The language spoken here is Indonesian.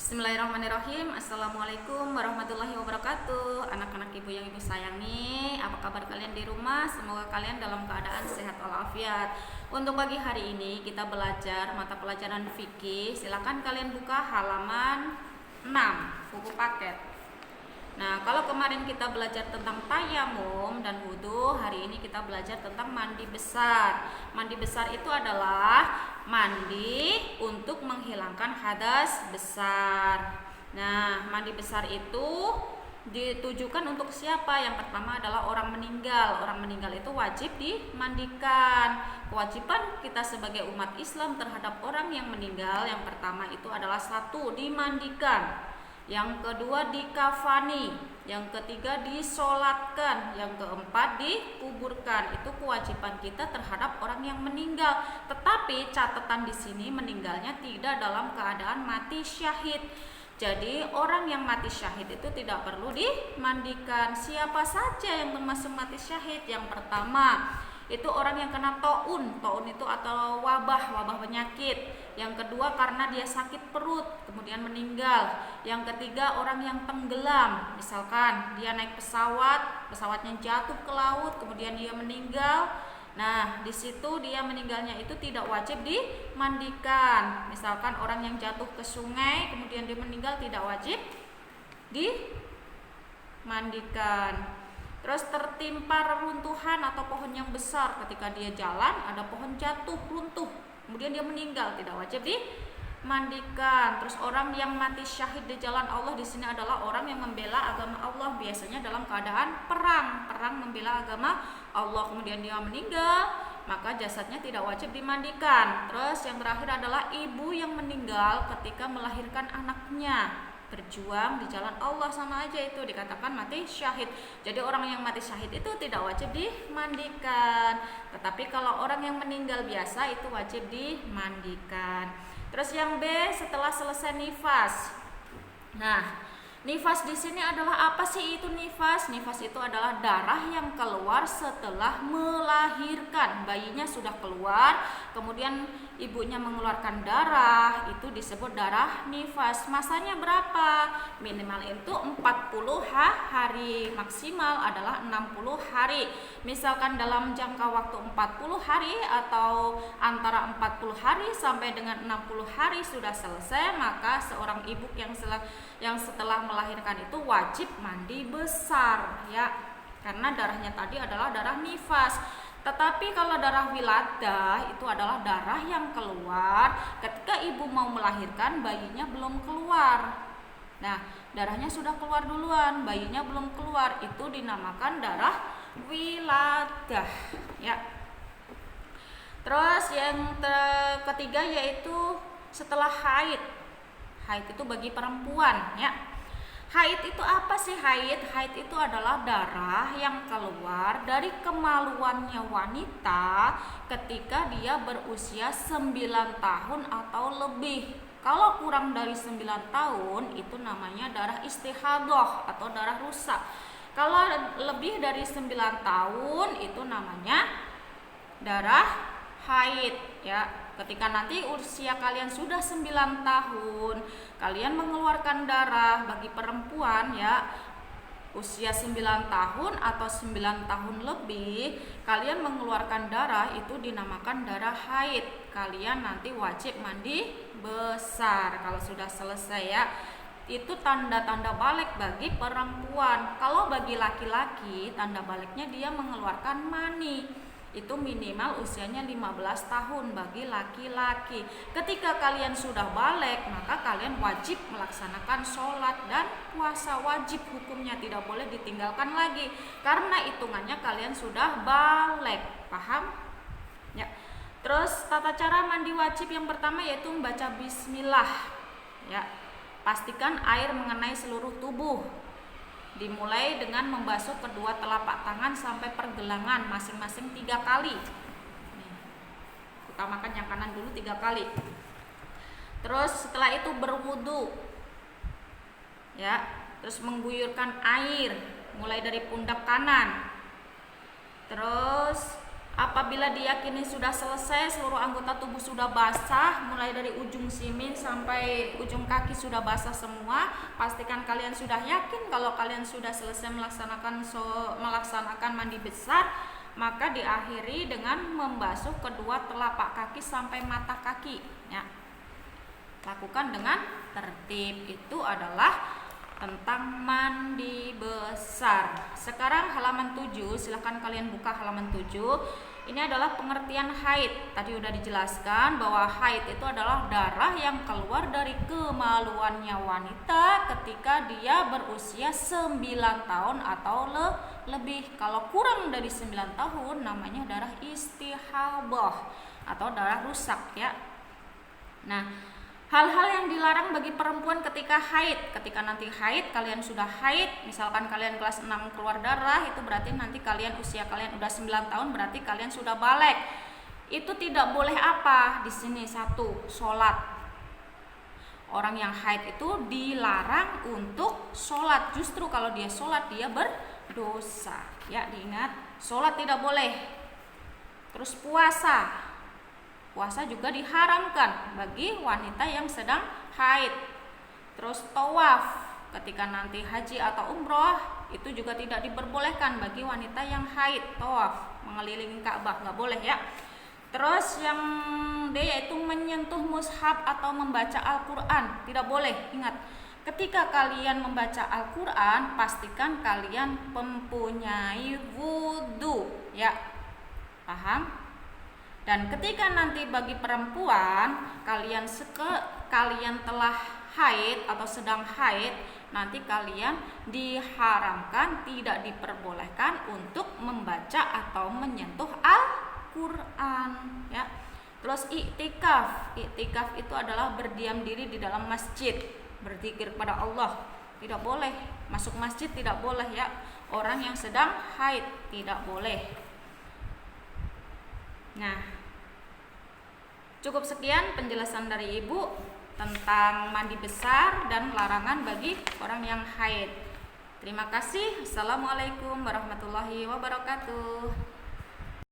Bismillahirrahmanirrahim. Assalamualaikum warahmatullahi wabarakatuh. Anak-anak ibu yang ibu sayangi, apa kabar kalian di rumah? Semoga kalian dalam keadaan sehat walafiat. Untuk pagi hari ini kita belajar mata pelajaran fikih. Silakan kalian buka halaman 6 buku paket. Nah, kalau kemarin kita belajar tentang tayamum dan wudhu, hari ini kita belajar tentang mandi besar. Mandi besar itu adalah mandi untuk menghilangkan hadas besar. Nah, mandi besar itu ditujukan untuk siapa? Yang pertama adalah orang meninggal. Orang meninggal itu wajib dimandikan. Kewajiban kita sebagai umat Islam terhadap orang yang meninggal, yang pertama itu adalah satu, dimandikan. Yang kedua dikafani, yang ketiga disolatkan, yang keempat dikuburkan. Itu kewajiban kita terhadap orang yang meninggal. Tetapi catatan di sini meninggalnya tidak dalam keadaan mati syahid. Jadi orang yang mati syahid itu tidak perlu dimandikan. Siapa saja yang termasuk mati syahid? Yang pertama itu orang yang kena taun itu atau wabah penyakit. Yang kedua karena dia sakit perut kemudian meninggal. Yang ketiga orang yang tenggelam, misalkan dia naik pesawatnya jatuh ke laut kemudian dia meninggal. Nah, di situ dia meninggalnya itu tidak wajib dimandikan. Misalkan orang yang jatuh ke sungai kemudian dia meninggal tidak wajib dimandikan. Terus tertimpa reruntuhan atau pohon yang besar, ketika dia jalan ada pohon jatuh runtuh kemudian dia meninggal, tidak wajib dimandikan. Terus orang yang mati syahid di jalan Allah di sini adalah orang yang membela agama Allah, biasanya dalam keadaan perang membela agama Allah kemudian dia meninggal, maka jasadnya tidak wajib dimandikan. Terus yang terakhir adalah ibu yang meninggal ketika melahirkan anaknya, berjuang di jalan Allah, sama aja itu dikatakan mati syahid. Jadi orang yang mati syahid itu tidak wajib dimandikan. Tetapi kalau orang yang meninggal biasa itu wajib dimandikan. Terus yang B, setelah selesai nifas. Nah, nifas di sini adalah apa sih itu nifas? Nifas itu adalah darah yang keluar setelah melahirkan. Bayinya sudah keluar, kemudian ibunya mengeluarkan darah, itu disebut darah nifas. Masanya berapa? Minimal itu 40 hari, maksimal adalah 60 hari. Misalkan dalam jangka waktu 40 hari atau antara 40 hari sampai dengan 60 hari sudah selesai, maka seorang ibu yang setelah melahirkan itu wajib mandi besar ya, karena darahnya tadi adalah darah nifas. Tetapi kalau darah wiladah itu adalah darah yang keluar ketika ibu mau melahirkan, bayinya belum keluar. Nah, darahnya sudah keluar duluan, bayinya belum keluar, itu dinamakan darah wiladah ya. Terus yang ketiga yaitu setelah haid. Haid itu bagi perempuan ya. Haid itu apa sih haid? Haid itu adalah darah yang keluar dari kemaluannya wanita ketika dia berusia 9 tahun atau lebih. Kalau kurang dari 9 tahun itu namanya darah istihadah atau darah rusak. Kalau lebih dari 9 tahun itu namanya darah haid ya. Ketika nanti usia kalian sudah 9 tahun, kalian mengeluarkan darah bagi perempuan ya, usia 9 tahun atau 9 tahun lebih, kalian mengeluarkan darah itu dinamakan darah haid. Kalian nanti wajib mandi besar kalau sudah selesai ya. Itu tanda-tanda balik bagi perempuan. Kalau bagi laki-laki, tanda baliknya dia mengeluarkan mani. Itu minimal usianya 15 tahun bagi laki-laki. Ketika kalian sudah balik, maka kalian wajib melaksanakan sholat dan puasa, wajib hukumnya, tidak boleh ditinggalkan lagi karena hitungannya kalian sudah balik. Paham? Ya. Terus tata cara mandi wajib yang pertama yaitu membaca bismillah. Ya. Pastikan air mengenai seluruh tubuh. Dimulai dengan membasuh kedua telapak tangan sampai pergelangan masing-masing 3 kali. Utamakan yang kanan dulu 3 kali. Terus setelah itu berwudu. Ya, terus mengguyurkan air mulai dari pundak kanan. Terus Apabila diyakini sudah selesai, seluruh anggota tubuh sudah basah, mulai dari ujung simin sampai ujung kaki sudah basah semua, pastikan kalian sudah yakin kalau kalian sudah selesai melaksanakan mandi besar. Maka diakhiri dengan membasuh kedua telapak kaki sampai mata kaki ya. Lakukan dengan tertib. Itu adalah tentang mandi besar. Sekarang halaman 7, silahkan kalian buka halaman 7. Ini adalah pengertian haid. Tadi udah dijelaskan bahwa haid itu adalah darah yang keluar dari kemaluannya wanita ketika dia berusia 9 tahun atau lebih. Kalau kurang dari 9 tahun namanya darah istihadah atau darah rusak ya. Nah, hal-hal yang dilarang bagi perempuan ketika haid. Ketika nanti haid, kalian sudah haid, misalkan kalian kelas 6 keluar darah, itu berarti nanti usia kalian udah 9 tahun, berarti kalian sudah balik. Itu tidak boleh apa? Di sini satu, sholat. Orang yang haid itu dilarang untuk sholat. Justru kalau dia sholat dia berdosa. Ya, diingat, sholat tidak boleh. Terus puasa. Puasa juga diharamkan bagi wanita yang sedang haid. Terus tawaf ketika nanti haji atau umroh itu juga tidak diperbolehkan bagi wanita yang haid. Tawaf mengelilingi Ka'bah nggak boleh ya. Terus yang D yaitu menyentuh mushaf atau membaca Al-Quran tidak boleh. Ingat, ketika kalian membaca Al-Quran pastikan kalian mempunyai wudhu ya. Paham? Dan ketika nanti bagi perempuan kalian telah haid atau sedang haid, nanti kalian diharamkan, tidak diperbolehkan untuk membaca atau menyentuh Al-Quran ya. Terus iktikaf. Iktikaf itu adalah berdiam diri di dalam masjid, berzikir kepada Allah. Tidak boleh masuk masjid, tidak boleh ya. Orang yang sedang haid tidak boleh. Nah, cukup sekian penjelasan dari Ibu tentang mandi besar dan larangan bagi orang yang haid. Terima kasih. Assalamualaikum warahmatullahi wabarakatuh.